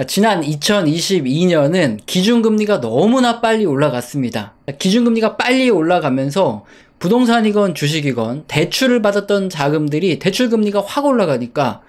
지난 2022년은 기준금리가 너무나 빨리 올라갔습니다. 기준금리가 빨리 올라가면서 부동산이건 주식이건 대출을 받았던 자금들이 대출금리가 확 올라가니까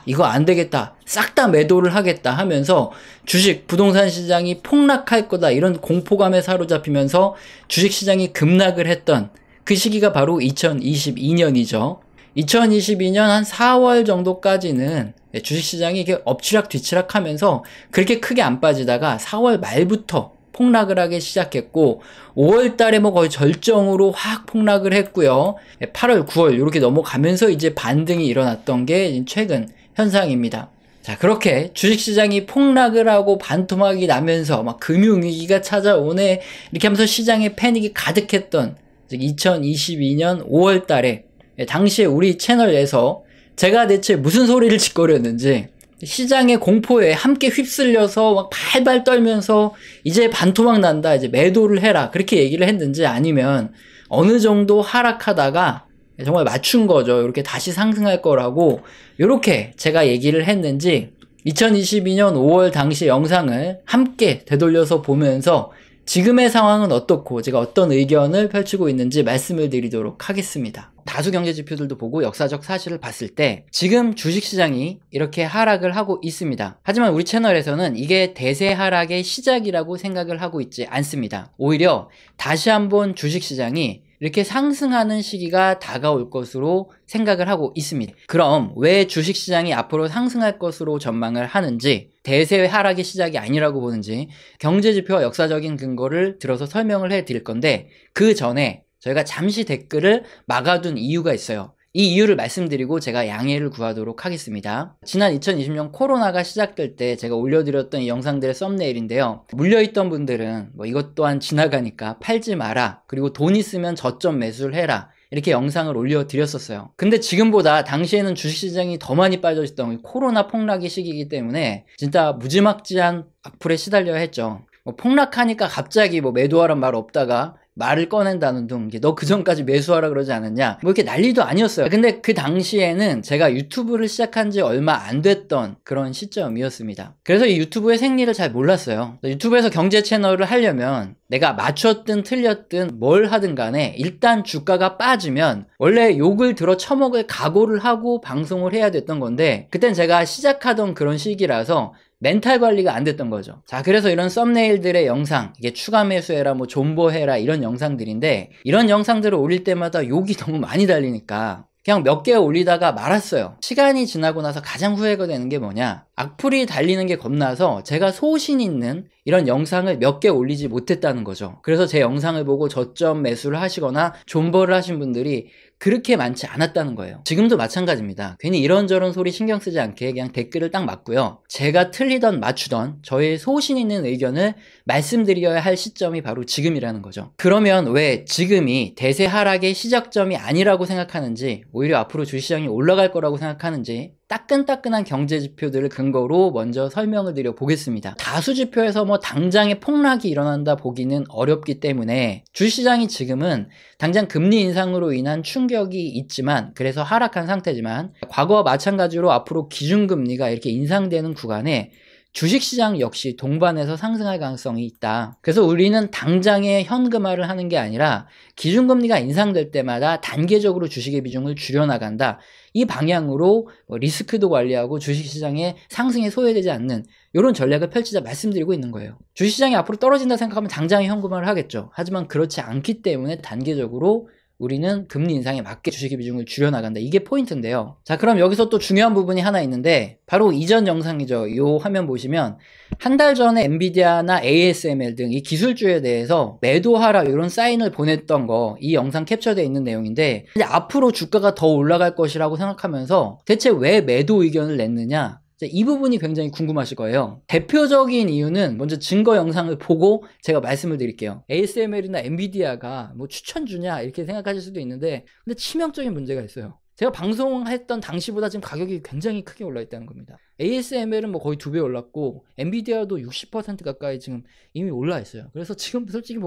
이거 안 되겠다. 싹 다 매도를 하겠다 하면서 주식, 부동산 시장이 폭락할 거다 이런 공포감에 사로잡히면서 주식시장이 급락을 했던 그 시기가 바로 2022년이죠. 2022년 한 4월 정도까지는 주식시장이 이게 엎치락 뒤치락 하면서 그렇게 크게 안 빠지다가 4월 말부터 폭락을 하기 시작했고 5월 달에 뭐 거의 절정으로 확 폭락을 했고요. 8월, 9월 이렇게 넘어가면서 이제 반등이 일어났던 게 최근 현상입니다. 자, 그렇게 주식시장이 폭락을 하고 반토막이 나면서 막 금융위기가 찾아오네 이렇게 하면서 시장에 패닉이 가득했던 2022년 5월 달에 당시에 우리 채널에서 제가 대체 무슨 소리를 짓거렸는지 시장의 공포에 함께 휩쓸려서 막 발발 떨면서 이제 반토막 난다, 이제 매도를 해라 그렇게 얘기를 했는지, 아니면 어느 정도 하락하다가 정말 맞춘 거죠. 이렇게 다시 상승할 거라고 이렇게 제가 얘기를 했는지 2022년 5월 당시 영상을 함께 되돌려서 보면서 지금의 상황은 어떻고 제가 어떤 의견을 펼치고 있는지 말씀을 드리도록 하겠습니다. 다수 경제 지표들도 보고 역사적 사실을 봤을 때 지금 주식시장이 이렇게 하락을 하고 있습니다. 하지만 우리 채널에서는 이게 대세 하락의 시작이라고 생각을 하고 있지 않습니다. 오히려 다시 한번 주식시장이 이렇게 상승하는 시기가 다가올 것으로 생각을 하고 있습니다. 그럼 왜 주식시장이 앞으로 상승할 것으로 전망을 하는지, 대세 하락의 시작이 아니라고 보는지 경제지표와 역사적인 근거를 들어서 설명을 해 드릴 건데, 그 전에 저희가 잠시 댓글을 막아둔 이유가 있어요. 이 이유를 말씀드리고 제가 양해를 구하도록 하겠습니다. 지난 2020년 코로나가 시작될 때 제가 올려드렸던 이 영상들의 썸네일인데요. 물려있던 분들은 뭐 이것 또한 지나가니까 팔지 마라, 그리고 돈 있으면 저점 매수를 해라, 이렇게 영상을 올려드렸었어요. 근데 지금보다 당시에는 주식시장이 더 많이 빠져있던 코로나 폭락의 시기이기 때문에 진짜 무지막지한 악플에 시달려야 했죠. 뭐 폭락하니까 갑자기 뭐 매도하란 말 없다가 말을 꺼낸다는 둥, 너 그전까지 매수하라 그러지 않았냐, 뭐 이렇게 난리도 아니었어요. 근데 그 당시에는 제가 유튜브를 시작한 지 얼마 안 됐던 그런 시점이었습니다. 그래서 이 유튜브의 생리를 잘 몰랐어요. 유튜브에서 경제 채널을 하려면 내가 맞췄든 틀렸든 뭘 하든 간에 일단 주가가 빠지면 원래 욕을 들어 처먹을 각오를 하고 방송을 해야 됐던 건데, 그땐 제가 시작하던 그런 시기라서 멘탈 관리가 안 됐던 거죠. 자, 그래서 이런 썸네일들의 영상, 이게 추가 매수해라, 뭐 존버해라 이런 영상들인데, 이런 영상들을 올릴 때마다 욕이 너무 많이 달리니까 그냥 몇 개 올리다가 말았어요. 시간이 지나고 나서 가장 후회가 되는 게 뭐냐, 악플이 달리는 게 겁나서 제가 소신 있는 이런 영상을 몇 개 올리지 못했다는 거죠. 그래서 제 영상을 보고 저점 매수를 하시거나 존버를 하신 분들이 그렇게 많지 않았다는 거예요. 지금도 마찬가지입니다. 괜히 이런저런 소리 신경 쓰지 않게 그냥 댓글을 딱 맞고요. 제가 틀리던 맞추던 저의 소신 있는 의견을 말씀드려야 할 시점이 바로 지금이라는 거죠. 그러면 왜 지금이 대세 하락의 시작점이 아니라고 생각하는지, 오히려 앞으로 주식시장이 올라갈 거라고 생각하는지 따끈따끈한 경제 지표들을 근거로 먼저 설명을 드려 보겠습니다. 다수 지표에서 뭐 당장의 폭락이 일어난다 보기는 어렵기 때문에 주식시장이 지금은 당장 금리 인상으로 인한 충격이 있지만, 그래서 하락한 상태지만, 과거와 마찬가지로 앞으로 기준금리가 이렇게 인상되는 구간에 주식시장 역시 동반해서 상승할 가능성이 있다. 그래서 우리는 당장의 현금화를 하는 게 아니라 기준금리가 인상될 때마다 단계적으로 주식의 비중을 줄여나간다. 이 방향으로 리스크도 관리하고 주식시장의 상승에 소외되지 않는 이런 전략을 펼치자 말씀드리고 있는 거예요. 주식시장이 앞으로 떨어진다 생각하면 당장의 현금화를 하겠죠. 하지만 그렇지 않기 때문에 단계적으로 우리는 금리 인상에 맞게 주식의 비중을 줄여나간다. 이게 포인트인데요. 자, 그럼 여기서 또 중요한 부분이 하나 있는데, 바로 이전 영상이죠. 이 화면 보시면 한 달 전에 엔비디아나 ASML 등 이 기술주에 대해서 매도하라 이런 사인을 보냈던 거, 이 영상 캡처되어 있는 내용인데, 이제 앞으로 주가가 더 올라갈 것이라고 생각하면서 대체 왜 매도 의견을 냈느냐, 이 부분이 굉장히 궁금하실 거예요. 대표적인 이유는 먼저 증거 영상을 보고 제가 말씀을 드릴게요. ASML이나 엔비디아가 뭐 추천주냐 이렇게 생각하실 수도 있는데, 근데 치명적인 문제가 있어요. 제가 방송했던 당시보다 지금 가격이 굉장히 크게 올라 있다는 겁니다. ASML은 뭐 거의 2배 올랐고 엔비디아도 60% 가까이 지금 이미 올라 있어요. 그래서 지금 솔직히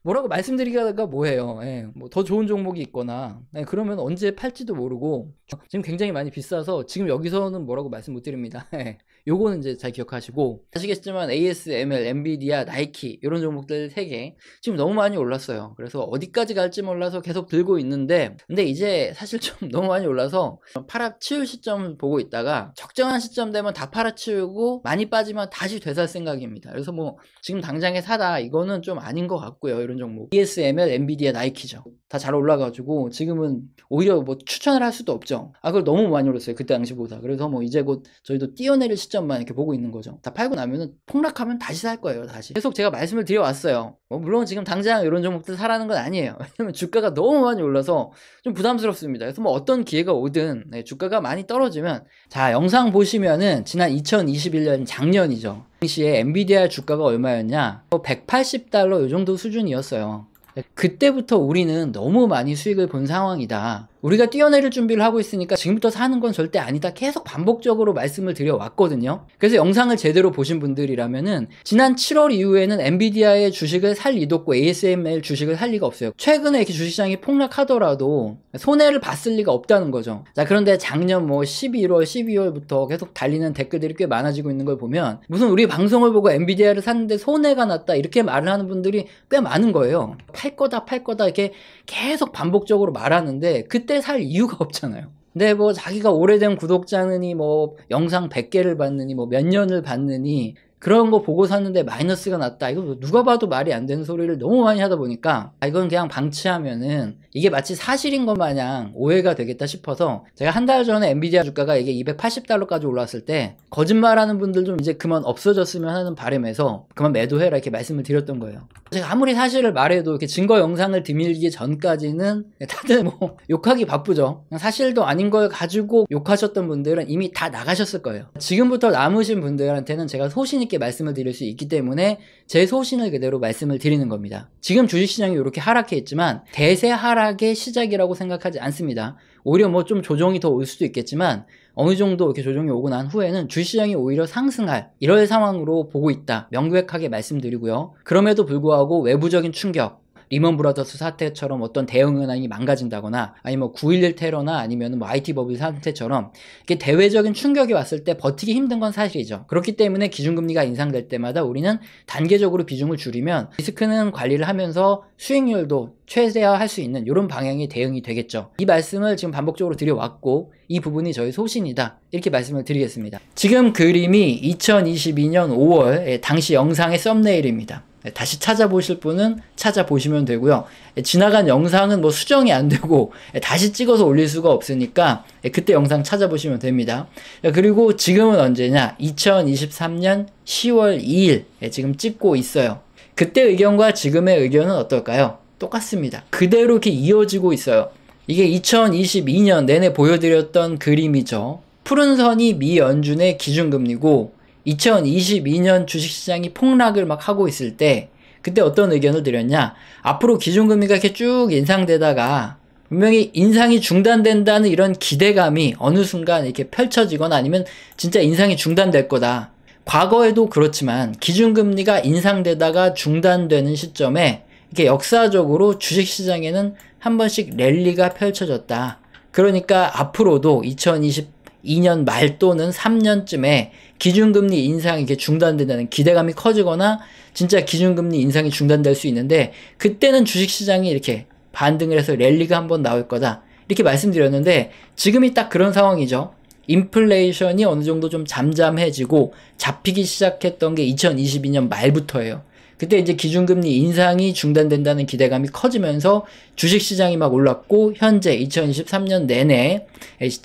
뭐라고 말씀드리기가 뭐해요. 예, 뭐 더 좋은 종목이 있거나, 그러면 언제 팔지도 모르고 지금 굉장히 많이 비싸서 지금 여기서는 뭐라고 말씀 못 드립니다. 예, 요거는 이제 잘 기억하시고, 아시겠지만 ASML, 엔비디아, 나이키 이런 종목들 3개 지금 너무 많이 올랐어요. 그래서 어디까지 갈지 몰라서 계속 들고 있는데, 근데 이제 사실 좀 너무 많이 올라서 팔아치울 시점 보고 있다가 적정한 시점 되면 다 팔아치우고 많이 빠지면 다시 되살 생각입니다. 그래서 뭐 지금 당장에 사다 이거는 좀 아닌 것 같고요. 이런 종목 ASML, 엔비디아, 나이키죠. 다 잘 올라가지고 지금은 오히려 뭐 추천을 할 수도 없죠. 그걸 너무 많이 올랐어요, 그때 당시보다. 그래서 뭐 이제 곧 저희도 뛰어내릴 시점만 이렇게 보고 있는 거죠. 다 팔고 나면은 폭락하면 다시 살 거예요. 다시 계속 제가 말씀을 드려왔어요. 물론 지금 당장 이런 종목들 사라는 건 아니에요. 왜냐면 주가가 너무 많이 올라서 좀 부담스럽습니다. 그래서 뭐 어떤 기회가 오든 주가가 많이 떨어지면, 자, 영상 보시면은 지난 2021년 작년이죠. 당시에 엔비디아 주가가 얼마였냐, $180 이 정도 수준이었어요. 그때부터 우리는 너무 많이 수익을 본 상황이다. 우리가 뛰어내릴 준비를 하고 있으니까 지금부터 사는 건 절대 아니다. 계속 반복적으로 말씀을 드려왔거든요. 그래서 영상을 제대로 보신 분들이라면은 지난 7월 이후에는 엔비디아의 주식을 살 리도 없고 ASML 주식을 살 리가 없어요. 최근에 이렇게 주식시장이 폭락하더라도 손해를 봤을 리가 없다는 거죠. 자, 그런데 작년 뭐 11월, 12월부터 계속 달리는 댓글들이 꽤 많아지고 있는 걸 보면, 무슨 우리 방송을 보고 엔비디아를 샀는데 손해가 났다 이렇게 말을 하는 분들이 꽤 많은 거예요. 팔 거다 이렇게 계속 반복적으로 말하는데 그때 살 이유가 없잖아요. 근데 뭐 자기가 오래된 구독자느니 뭐 영상 100개를 봤느니 뭐 몇 년을 봤느니 그런 거 보고 샀는데 마이너스가 났다, 이거 누가 봐도 말이 안 되는 소리를 너무 많이 하다 보니까 이건 그냥 방치하면은 이게 마치 사실인 것 마냥 오해가 되겠다 싶어서, 제가 한 달 전에 엔비디아 주가가 이게 $280까지 올랐을 때 거짓말하는 분들 좀 이제 그만 없어졌으면 하는 바람에서 그만 매도해라 이렇게 말씀을 드렸던 거예요. 제가 아무리 사실을 말해도 이렇게 증거 영상을 드밀기 전까지는 다들 뭐 욕하기 바쁘죠. 사실도 아닌 걸 가지고 욕하셨던 분들은 이미 다 나가셨을 거예요. 지금부터 남으신 분들한테는 제가 소신 있게 말씀을 드릴 수 있기 때문에 제 소신을 그대로 말씀을 드리는 겁니다. 지금 주식시장이 이렇게 하락해 있지만 대세 하락의 시작이라고 생각하지 않습니다. 오히려 뭐 좀 조정이 더 올 수도 있겠지만 어느 정도 이렇게 조정이 오고 난 후에는 주식시장이 오히려 상승할 이럴 상황으로 보고 있다, 명백하게 말씀드리고요. 그럼에도 불구하고 외부적인 충격, 리먼 브라더스 사태처럼 어떤 대응 현황이 망가진다거나, 아니면 9.11 테러나 아니면 뭐 IT 버블 사태처럼 이렇게 대외적인 충격이 왔을 때 버티기 힘든 건 사실이죠. 그렇기 때문에 기준금리가 인상될 때마다 우리는 단계적으로 비중을 줄이면 리스크는 관리를 하면서 수익률도 최대화할 수 있는 이런 방향의 대응이 되겠죠. 이 말씀을 지금 반복적으로 드려왔고 이 부분이 저희 소신이다, 이렇게 말씀을 드리겠습니다. 지금 그림이 2022년 5월 당시 영상의 썸네일입니다. 다시 찾아보실 분은 찾아보시면 되고요. 지나간 영상은 뭐 수정이 안 되고 다시 찍어서 올릴 수가 없으니까 그때 영상 찾아보시면 됩니다. 그리고 지금은 언제냐, 2023년 10월 2일 지금 찍고 있어요. 그때 의견과 지금의 의견은 어떨까요? 똑같습니다. 그대로 이렇게 이어지고 있어요. 이게 2022년 내내 보여드렸던 그림이죠. 푸른 선이 미연준의 기준금리고 2022년 주식시장이 폭락을 막 하고 있을 때 그때 어떤 의견을 드렸냐, 앞으로 기준금리가 이렇게 쭉 인상되다가 분명히 인상이 중단된다는 이런 기대감이 어느 순간 이렇게 펼쳐지거나 아니면 진짜 인상이 중단될 거다. 과거에도 그렇지만 기준금리가 인상되다가 중단되는 시점에 이렇게 역사적으로 주식시장에는 한 번씩 랠리가 펼쳐졌다. 그러니까 앞으로도 2022년 말 또는 3년쯤에 기준금리 인상이 이렇게 중단된다는 기대감이 커지거나 진짜 기준금리 인상이 중단될 수 있는데, 그때는 주식시장이 이렇게 반등을 해서 랠리가 한번 나올 거다, 이렇게 말씀드렸는데 지금이 딱 그런 상황이죠. 인플레이션이 어느 정도 좀 잠잠해지고 잡히기 시작했던 게 2022년 말부터예요. 그때 이제 기준금리 인상이 중단된다는 기대감이 커지면서 주식시장이 막 올랐고, 현재 2023년 내내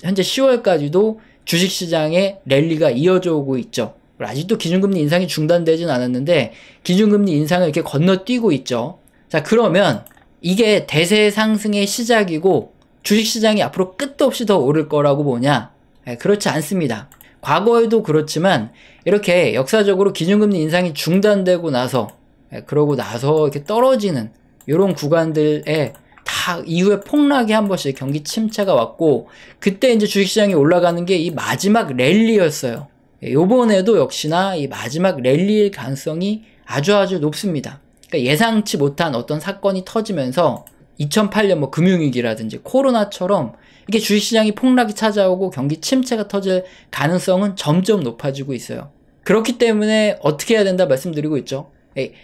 현재 10월까지도 주식시장에 랠리가 이어져 오고 있죠. 아직도 기준금리 인상이 중단되진 않았는데 기준금리 인상을 이렇게 건너뛰고 있죠. 자, 그러면 이게 대세 상승의 시작이고 주식시장이 앞으로 끝도 없이 더 오를 거라고 보냐? 그렇지 않습니다. 과거에도 그렇지만 이렇게 역사적으로 기준금리 인상이 중단되고 나서 그러고 나서 이렇게 떨어지는 이런 구간들에 다 이후에 폭락이 한 번씩 경기 침체가 왔고, 그때 이제 주식시장이 올라가는 게 이 마지막 랠리였어요. 요번에도 역시나 이 마지막 랠리일 가능성이 아주 높습니다. 그러니까 예상치 못한 어떤 사건이 터지면서 2008년 뭐 금융위기라든지 코로나처럼 이게 주식시장이 폭락이 찾아오고 경기 침체가 터질 가능성은 점점 높아지고 있어요. 그렇기 때문에 어떻게 해야 된다 말씀드리고 있죠.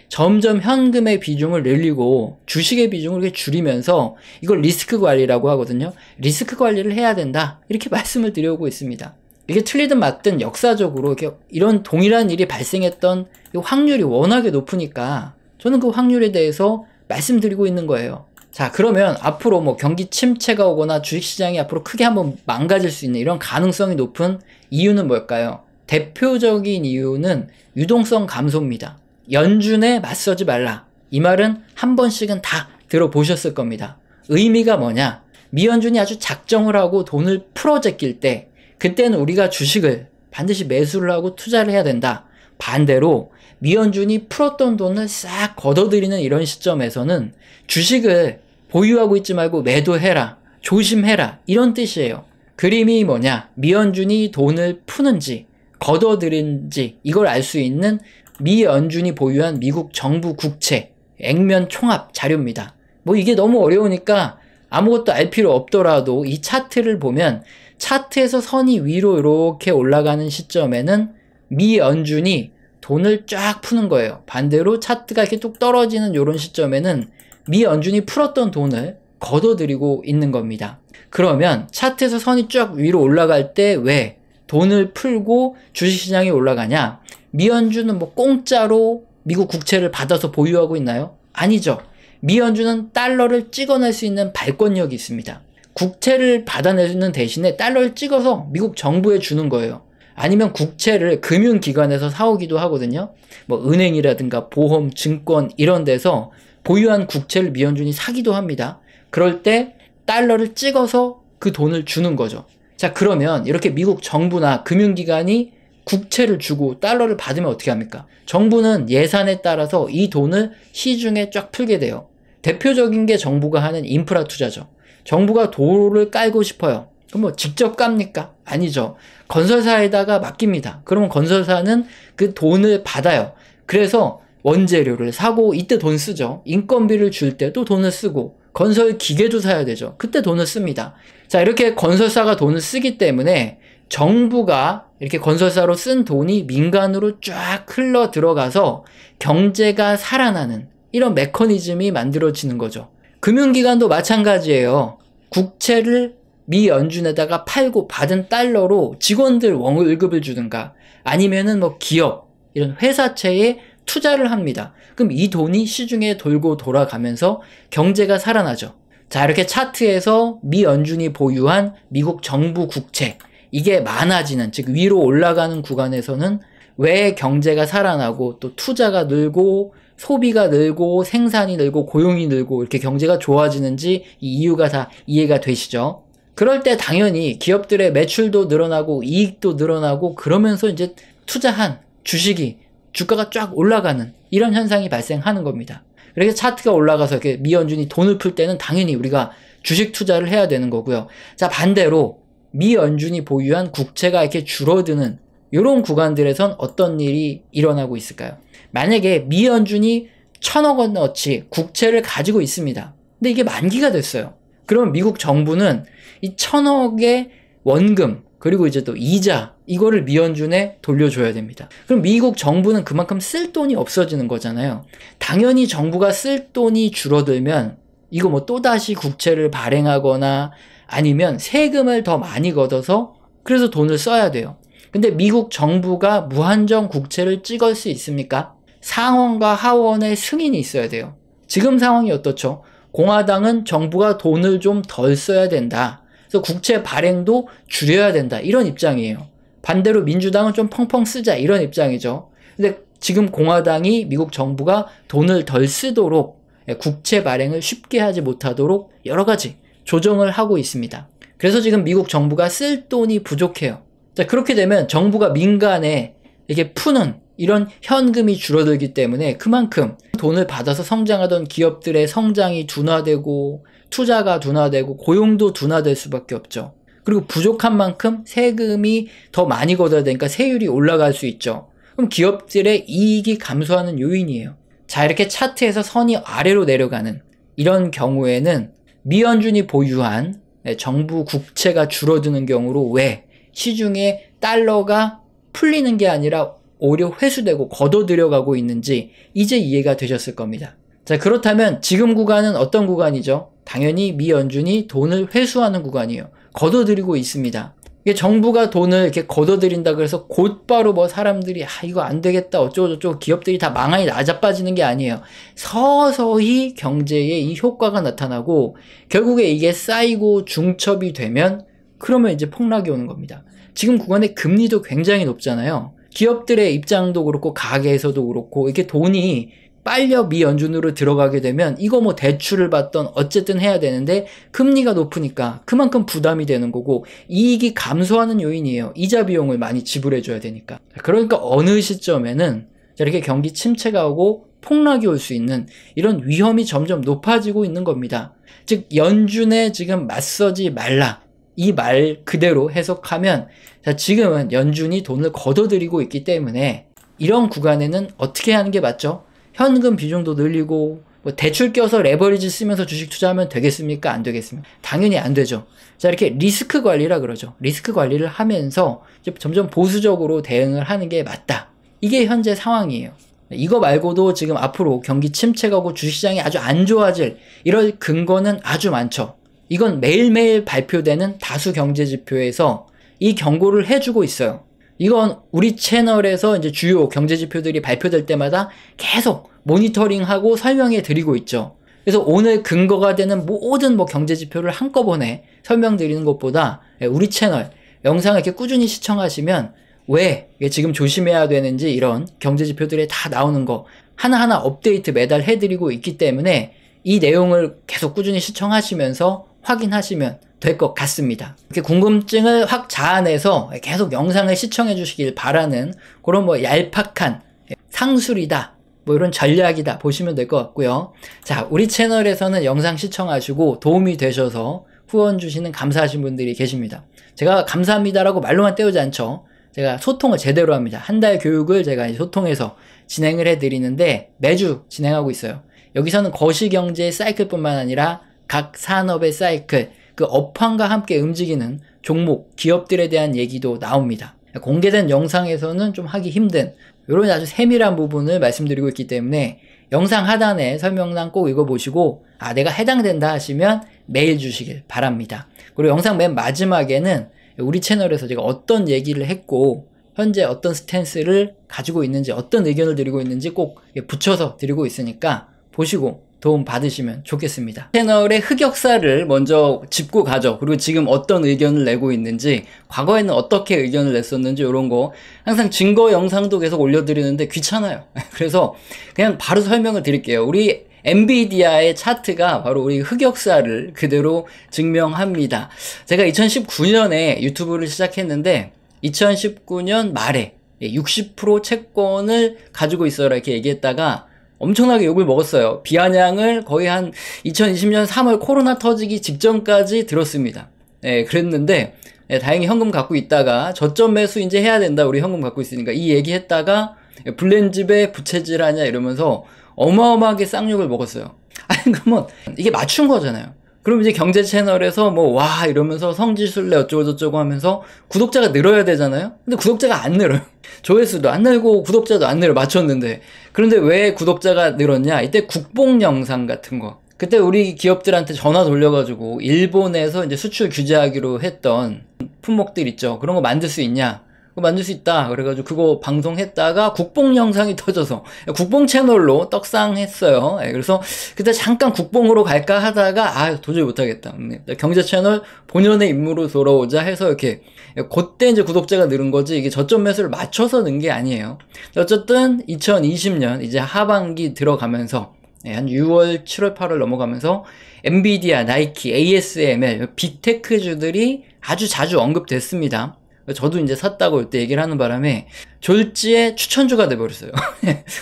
점점 현금의 비중을 늘리고 주식의 비중을 이렇게 줄이면서 이걸 리스크 관리라고 하거든요. 리스크 관리를 해야 된다, 이렇게 말씀을 드려오고 있습니다. 이게 틀리든 맞든 역사적으로 이런 동일한 일이 발생했던 확률이 워낙에 높으니까 저는 그 확률에 대해서 말씀드리고 있는 거예요. 자, 그러면 앞으로 뭐 경기 침체가 오거나 주식시장이 앞으로 크게 한번 망가질 수 있는 이런 가능성이 높은 이유는 뭘까요? 대표적인 이유는 유동성 감소입니다. 연준에 맞서지 말라, 이 말은 한 번씩은 다 들어보셨을 겁니다. 의미가 뭐냐? 미연준이 아주 작정을 하고 돈을 풀어 제낄 때, 그때는 우리가 주식을 반드시 매수를 하고 투자를 해야 된다. 반대로 미연준이 풀었던 돈을 싹 걷어들이는 이런 시점에서는 주식을 보유하고 있지 말고 매도해라, 조심해라, 이런 뜻이에요. 그림이 뭐냐? 미연준이 돈을 푸는지 걷어들인지 이걸 알 수 있는 미연준이 보유한 미국 정부 국채 액면 총합 자료입니다. 뭐 이게 너무 어려우니까 아무것도 알 필요 없더라도 이 차트를 보면, 차트에서 선이 위로 이렇게 올라가는 시점에는 미연준이 돈을 쫙 푸는 거예요. 반대로 차트가 이렇게 뚝 떨어지는 이런 시점에는 미연준이 풀었던 돈을 걷어들이고 있는 겁니다. 그러면 차트에서 선이 쫙 위로 올라갈 때 왜 돈을 풀고 주식시장이 올라가냐? 미연준은 뭐 공짜로 미국 국채를 받아서 보유하고 있나요? 아니죠. 미연준은 달러를 찍어낼 수 있는 발권력이 있습니다. 국채를 받아내는 대신에 달러를 찍어서 미국 정부에 주는 거예요. 아니면 국채를 금융기관에서 사오기도 하거든요. 뭐 은행이라든가 보험, 증권 이런 데서 보유한 국채를 미연준이 사기도 합니다. 그럴 때 달러를 찍어서 그 돈을 주는 거죠. 자, 그러면 이렇게 미국 정부나 금융기관이 국채를 주고 달러를 받으면 어떻게 합니까? 정부는 예산에 따라서 이 돈을 시중에 쫙 풀게 돼요. 대표적인 게 정부가 하는 인프라 투자죠. 정부가 도로를 깔고 싶어요. 그럼 뭐 직접 깝니까? 아니죠. 건설사에다가 맡깁니다. 그러면 건설사는 그 돈을 받아요. 그래서 원재료를 사고 이때 돈 쓰죠. 인건비를 줄 때 또 돈을 쓰고, 건설 기계도 사야 되죠. 그때 돈을 씁니다. 자, 이렇게 건설사가 돈을 쓰기 때문에 정부가 이렇게 건설사로 쓴 돈이 민간으로 쫙 흘러 들어가서 경제가 살아나는 이런 메커니즘이 만들어지는 거죠. 금융기관도 마찬가지예요. 국채를 미연준에다가 팔고 받은 달러로 직원들 월급을 주든가, 아니면은 뭐 기업, 이런 회사채에 투자를 합니다. 그럼 이 돈이 시중에 돌고 돌아가면서 경제가 살아나죠. 자, 이렇게 차트에서 미연준이 보유한 미국 정부 국채, 이게 많아지는, 즉 위로 올라가는 구간에서는 왜 경제가 살아나고 또 투자가 늘고 소비가 늘고 생산이 늘고 고용이 늘고 이렇게 경제가 좋아지는지 이 이유가 다 이해가 되시죠? 그럴 때 당연히 기업들의 매출도 늘어나고 이익도 늘어나고, 그러면서 이제 투자한 주식이 주가가 쫙 올라가는 이런 현상이 발생하는 겁니다. 이렇게 차트가 올라가서 이렇게 미연준이 돈을 풀 때는 당연히 우리가 주식 투자를 해야 되는 거고요. 자, 반대로 미연준이 보유한 국채가 이렇게 줄어드는 이런 구간들에선 어떤 일이 일어나고 있을까요? 만약에 미연준이 1,000억 원어치 국채를 가지고 있습니다. 근데 이게 만기가 됐어요. 그럼 미국 정부는 이 1,000억의 원금, 그리고 이제 또 이자, 이거를 미연준에 돌려줘야 됩니다. 그럼 미국 정부는 그만큼 쓸 돈이 없어지는 거잖아요. 당연히 정부가 쓸 돈이 줄어들면 이거 뭐 또다시 국채를 발행하거나 아니면 세금을 더 많이 걷어서 그래서 돈을 써야 돼요. 근데 미국 정부가 무한정 국채를 찍을 수 있습니까? 상원과 하원의 승인이 있어야 돼요. 지금 상황이 어떻죠? 공화당은 정부가 돈을 좀 덜 써야 된다. 그래서 국채 발행도 줄여야 된다. 이런 입장이에요. 반대로 민주당은 좀 펑펑 쓰자. 이런 입장이죠. 근데 지금 공화당이 미국 정부가 돈을 덜 쓰도록, 국채 발행을 쉽게 하지 못하도록 여러 가지 조정을 하고 있습니다. 그래서 지금 미국 정부가 쓸 돈이 부족해요. 자, 그렇게 되면 정부가 민간에 이렇게 푸는 이런 현금이 줄어들기 때문에 그만큼 돈을 받아서 성장하던 기업들의 성장이 둔화되고 투자가 둔화되고 고용도 둔화될 수밖에 없죠. 그리고 부족한 만큼 세금이 더 많이 걷어야 되니까 세율이 올라갈 수 있죠. 그럼 기업들의 이익이 감소하는 요인이에요. 자, 이렇게 차트에서 선이 아래로 내려가는 이런 경우에는 미연준이 보유한 정부 국채가 줄어드는 경우로 왜 시중에 달러가 풀리는 게 아니라 오히려 회수되고 걷어들여가고 있는지 이제 이해가 되셨을 겁니다. 자, 그렇다면 지금 구간은 어떤 구간이죠? 당연히 미 연준이 돈을 회수하는 구간이에요. 걷어들이고 있습니다. 이게 정부가 돈을 이렇게 걷어들인다 그래서 곧바로 뭐 사람들이 이거 안 되겠다 어쩌고저쩌고 기업들이 다 망하니 나자빠지는 게 아니에요. 서서히 경제에 이 효과가 나타나고 결국에 이게 쌓이고 중첩이 되면 그러면 이제 폭락이 오는 겁니다. 지금 구간의 금리도 굉장히 높잖아요. 기업들의 입장도 그렇고 가게에서도 그렇고 이렇게 돈이 빨려 미 연준으로 들어가게 되면 이거 뭐 대출을 받던 어쨌든 해야 되는데 금리가 높으니까 그만큼 부담이 되는 거고 이익이 감소하는 요인이에요. 이자 비용을 많이 지불해 줘야 되니까. 그러니까 어느 시점에는 이렇게 경기 침체가 오고 폭락이 올 수 있는 이런 위험이 점점 높아지고 있는 겁니다. 즉 연준에 지금 맞서지 말라. 이 말 그대로 해석하면 자, 지금은 연준이 돈을 걷어들이고 있기 때문에 이런 구간에는 어떻게 하는 게 맞죠? 현금 비중도 늘리고 뭐 대출 껴서 레버리지 쓰면서 주식 투자하면 되겠습니까? 안 되겠습니까? 당연히 안 되죠. 자, 이렇게 리스크 관리라 그러죠. 리스크 관리를 하면서 이제 점점 보수적으로 대응을 하는 게 맞다. 이게 현재 상황이에요. 이거 말고도 지금 앞으로 경기 침체가 오고 주식시장이 아주 안 좋아질 이럴 근거는 아주 많죠. 이건 매일매일 발표되는 다수 경제지표에서 이 경고를 해주고 있어요. 이건 우리 채널에서 이제 주요 경제지표들이 발표될 때마다 계속 모니터링하고 설명해 드리고 있죠. 그래서 오늘 근거가 되는 모든 뭐 경제지표를 한꺼번에 설명드리는 것보다 우리 채널 영상을 이렇게 꾸준히 시청하시면 왜 지금 조심해야 되는지 이런 경제지표들에 다 나오는 거 하나하나 업데이트 매달 해드리고 있기 때문에 이 내용을 계속 꾸준히 시청하시면서 확인하시면 될 것 같습니다. 이렇게 궁금증을 확 자아내서 계속 영상을 시청해 주시길 바라는 그런 뭐 얄팍한 상술이다 뭐 이런 전략이다 보시면 될 것 같고요. 자, 우리 채널에서는 영상 시청하시고 도움이 되셔서 후원 주시는 감사하신 분들이 계십니다. 제가 감사합니다라고 말로만 때우지 않죠. 제가 소통을 제대로 합니다. 한 달 교육을 제가 소통해서 진행을 해드리는데 매주 진행하고 있어요. 여기서는 거시경제의 사이클뿐만 아니라 각 산업의 사이클, 그 업황과 함께 움직이는 종목, 기업들에 대한 얘기도 나옵니다. 공개된 영상에서는 좀 하기 힘든 이런 아주 세밀한 부분을 말씀드리고 있기 때문에 영상 하단에 설명란 꼭 읽어보시고 내가 해당된다 하시면 메일 주시길 바랍니다. 그리고 영상 맨 마지막에는 우리 채널에서 제가 어떤 얘기를 했고 현재 어떤 스탠스를 가지고 있는지 어떤 의견을 드리고 있는지 꼭 붙여서 드리고 있으니까 보시고 도움 받으시면 좋겠습니다. 채널의 흑역사를 먼저 짚고 가죠. 그리고 지금 어떤 의견을 내고 있는지, 과거에는 어떻게 의견을 냈었는지 이런 거 항상 증거 영상도 계속 올려드리는데 귀찮아요. 그래서 그냥 바로 설명을 드릴게요. 우리 엔비디아의 차트가 바로 우리 흑역사를 그대로 증명합니다. 제가 2019년에 유튜브를 시작했는데 2019년 말에 60% 채권을 가지고 있어라 이렇게 얘기했다가 엄청나게 욕을 먹었어요. 비아냥을 거의 한 2020년 3월 코로나 터지기 직전까지 들었습니다. 그랬는데 다행히 현금 갖고 있다가 저점 매수 이제 해야 된다. 우리 현금 갖고 있으니까 이 얘기했다가 블렌집에 부채질 하냐 이러면서 어마어마하게 쌍욕을 먹었어요. 아니 그러면 이게 맞춘 거잖아요. 그럼 이제 경제 채널에서 뭐 와 이러면서 성지순례 어쩌고저쩌고 하면서 구독자가 늘어야 되잖아요. 근데 구독자가 안 늘어요. 조회수도 안 늘고 구독자도 안 늘어 맞췄는데. 그런데 왜 구독자가 늘었냐? 이때 국뽕 영상 같은 거. 그때 우리 기업들한테 전화 돌려가지고 일본에서 이제 수출 규제하기로 했던 품목들 있죠. 그런 거 만들 수 있냐? 그거 만들 수 있다. 그래가지고 그거 방송했다가 국뽕 영상이 터져서 국뽕 채널로 떡상했어요. 그래서 그때 잠깐 국뽕으로 갈까 하다가 도저히 못하겠다. 경제 채널 본연의 임무로 돌아오자 해서 이렇게 그때 이제 구독자가 늘은 거지 이게 저점 매수를 맞춰서 는 게 아니에요. 어쨌든 2020년 이제 하반기 들어가면서 한 6월, 7월, 8월 넘어가면서 엔비디아, 나이키, ASML 빅테크주들이 아주 자주 언급됐습니다. 저도 이제 샀다고 이때 얘기를 하는 바람에 졸지에 추천주가 돼버렸어요.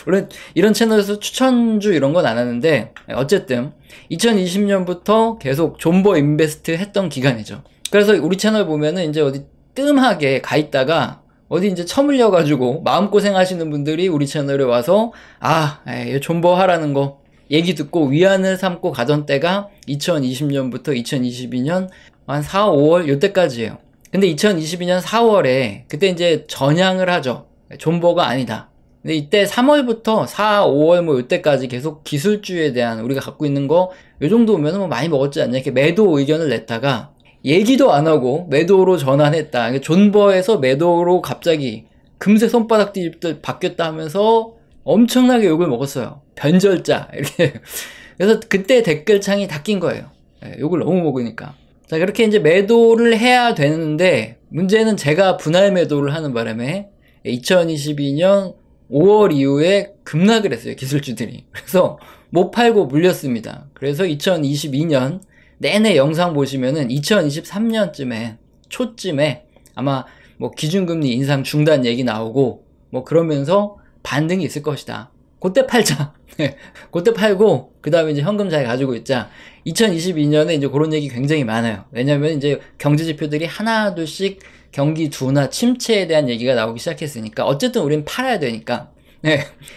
물론 이런 채널에서 추천주 이런 건 안 하는데 어쨌든 2020년부터 계속 존버 인베스트 했던 기간이죠. 그래서 우리 채널 보면은 이제 어디 뜸하게 가 있다가 어디 이제 처물려가지고 마음고생 하시는 분들이 우리 채널에 와서 존버 하라는 거 얘기 듣고 위안을 삼고 가던 때가 2020년부터 2022년 한 4, 5월 요때까지예요. 근데 2022년 4월에 그때 이제 전향을 하죠. 존버가 아니다. 근데 이때 3월부터 4, 5월 뭐 요때까지 계속 기술주에 대한 우리가 갖고 있는 거 요 정도면 뭐 많이 먹었지 않냐 이렇게 매도 의견을 냈다가 얘기도 안 하고 매도로 전환했다. 존버에서 매도로 갑자기 금세 손바닥 뒤집듯 바뀌었다 하면서 엄청나게 욕을 먹었어요. 변절자 이렇게. 그래서 그때 댓글창이 닫힌 거예요. 욕을 너무 먹으니까. 자, 그렇게 이제 매도를 해야 되는데 문제는 제가 분할 매도를 하는 바람에 2022년 5월 이후에 급락을 했어요, 기술주들이. 그래서 못 팔고 물렸습니다. 그래서 2022년 내내 영상 보시면은 2023년쯤에 초쯤에 아마 뭐 기준금리 인상 중단 얘기 나오고 뭐 그러면서 반등이 있을 것이다. 그때 팔자. 그때 팔고 그 다음에 이제 현금 잘 가지고 있자. 2022년에 이제 그런 얘기 굉장히 많아요. 왜냐면 이제 경제 지표들이 하나 둘씩 경기 둔화 침체에 대한 얘기가 나오기 시작했으니까 어쨌든 우린 팔아야 되니까.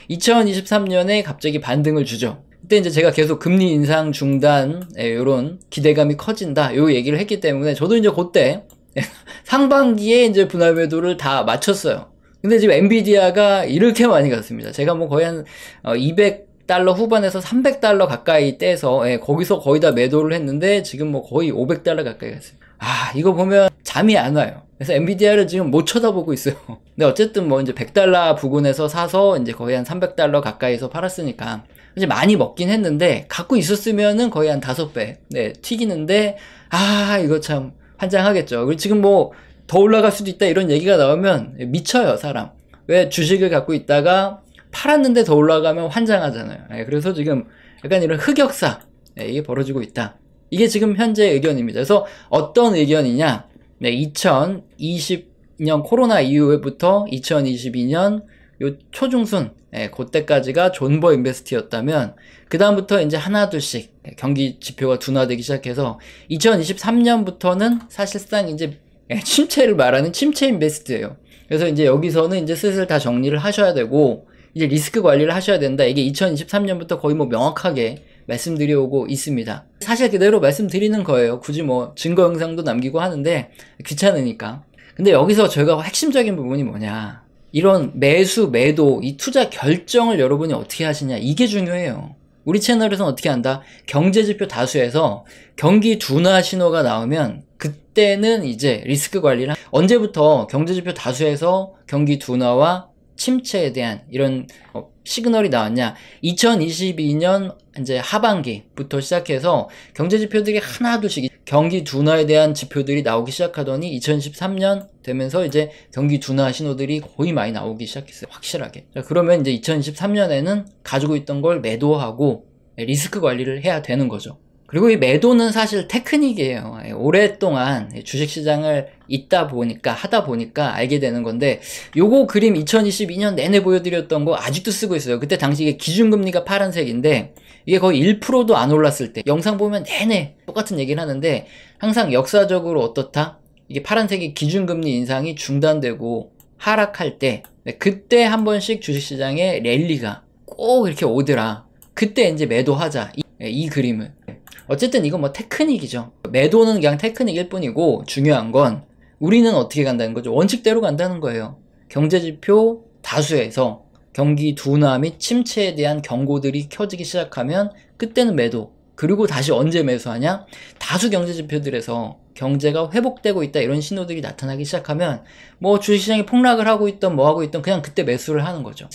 2023년에 갑자기 반등을 주죠. 그때 이제 제가 계속 금리 인상 중단 요런 기대감이 커진다 요 얘기를 했기 때문에 저도 이제 그때 상반기에 이제 분할 매도를 다 마쳤어요. 근데 지금 엔비디아가 이렇게 많이 갔습니다. 제가 뭐 거의 한 200달러 후반에서 300달러 가까이 떼서 거기서 거의 다 매도를 했는데 지금 뭐 거의 500달러 가까이 갔어요. 아, 이거 보면 잠이 안 와요. 그래서 엔비디아를 지금 못 쳐다보고 있어요. 근데 어쨌든 뭐 이제 100달러 부근에서 사서 이제 거의 한 300달러 가까이서 팔았으니까 이제 많이 먹긴 했는데 갖고 있었으면은 거의 한 5배 튀기는데 이거 참 환장하겠죠. 그리고 지금 뭐 더 올라갈 수도 있다 이런 얘기가 나오면 미쳐요, 사람. 왜 주식을 갖고 있다가 팔았는데 더 올라가면 환장하잖아요. 그래서 지금 약간 이런 흑역사 이게 벌어지고 있다. 이게 지금 현재 의견입니다. 그래서 어떤 의견이냐? 2020년 코로나 이후부터 2022년 요 초중순 그때까지가 존버 인베스트였다면 그 다음부터 이제 하나 둘씩 경기 지표가 둔화되기 시작해서 2023년부터는 사실상 이제 침체를 말하는 침체 인베스트예요. 그래서 이제 여기서는 이제 슬슬 다 정리를 하셔야 되고 이제 리스크 관리를 하셔야 된다. 이게 2023년부터 거의 뭐 명확하게 말씀드려오고 있습니다. 사실 그대로 말씀드리는 거예요. 굳이 뭐 증거 영상도 남기고 하는데 귀찮으니까. 근데 여기서 저희가 핵심적인 부분이 뭐냐, 이런 매수 매도 이 투자 결정을 여러분이 어떻게 하시냐, 이게 중요해요. 우리 채널에서는 어떻게 한다? 경제지표 다수에서 경기 둔화 신호가 나오면 그때는 이제 리스크 관리를 언제부터 경제지표 다수에서 경기 둔화와 침체에 대한 이런 시그널이 나왔냐, 2022년 이제 하반기부터 시작해서 경제지표들이 하나둘씩 경기 둔화에 대한 지표들이 나오기 시작하더니 2013년 되면서 이제 경기 둔화 신호들이 거의 많이 나오기 시작했어요, 확실하게. 자, 그러면 이제 2023년에는 가지고 있던 걸 매도하고 리스크 관리를 해야 되는 거죠. 그리고 이 매도는 사실 테크닉이에요. 오랫동안 주식시장을 하다 보니까 알게 되는 건데, 요거 그림 2022년 내내 보여드렸던 거 아직도 쓰고 있어요. 그때 당시 이게 기준금리가 파란색인데 이게 거의 1%도 안 올랐을 때 영상 보면 내내 똑같은 얘기를 하는데 항상 역사적으로 어떻다? 이게 파란색이 기준금리 인상이 중단되고 하락할 때 그때 한 번씩 주식시장에 랠리가 꼭 이렇게 오더라. 그때 이제 매도하자. 이 그림은. 어쨌든 이건 뭐 테크닉이죠. 매도는 그냥 테크닉일 뿐이고 중요한 건 우리는 어떻게 간다는 거죠. 원칙대로 간다는 거예요. 경제지표 다수에서 경기 둔화 및 침체에 대한 경고들이 켜지기 시작하면 그때는 매도. 그리고 다시 언제 매수하냐? 다수 경제지표들에서 경제가 회복되고 있다 이런 신호들이 나타나기 시작하면 뭐 주식시장이 폭락을 하고 있던 뭐 하고 있던 그냥 그때 매수를 하는 거죠.